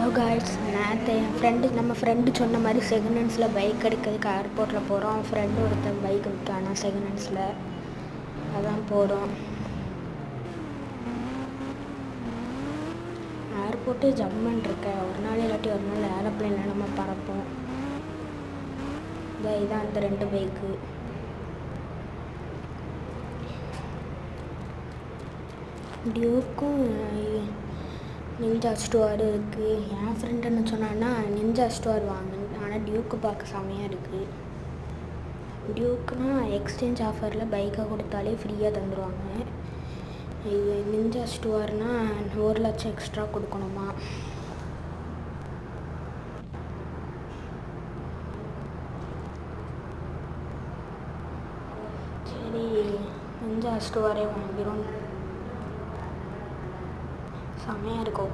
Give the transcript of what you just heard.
Hello guys, நேற்று நம்ம friend சொன்ன மாதிரி செகண்ட் ஹேண்ட்ஸில் பைக் எடுக்கிறதுக்கு ஏர்போர்ட்டில் போகிறோம். அவன் ஃப்ரெண்டு ஒருத்தன் பைக் விற்கானா செகண்ட் ஹேண்ட்ஸில், அதான் போகிறோம். ஏர்போர்ட்டு ஜம்முன்னு இருக்க, ஒரு நாள் இல்லாட்டி ஒரு நாள் ஏரோப்ளேனில் நம்ம பறப்போம். இதான் அந்த 2 பைக்கு. டியூக்கும் நிஞ்சா ஸ்டோர் இருக்குது. என் ஃப்ரெண்டு என்ன சொன்னான்னா நிஞ்சா ஸ்டோர் வாங்குன்னு. ஆனால் டியூக்கு பார்க்க செமையாக இருக்குது. டியூக்குனா எக்ஸ்சேஞ்ச் ஆஃபரில் பைக்கை கொடுத்தாலே ஃப்ரீயாக தந்துடுவாங்க. இது நிஞ்சா ஸ்டோர்னால் 1 லட்சம் எக்ஸ்ட்ரா கொடுக்கணுமா. சரி, நிஞ்சா ஸ்டோரே வாங்கிடும். செமையாக இருக்கும்.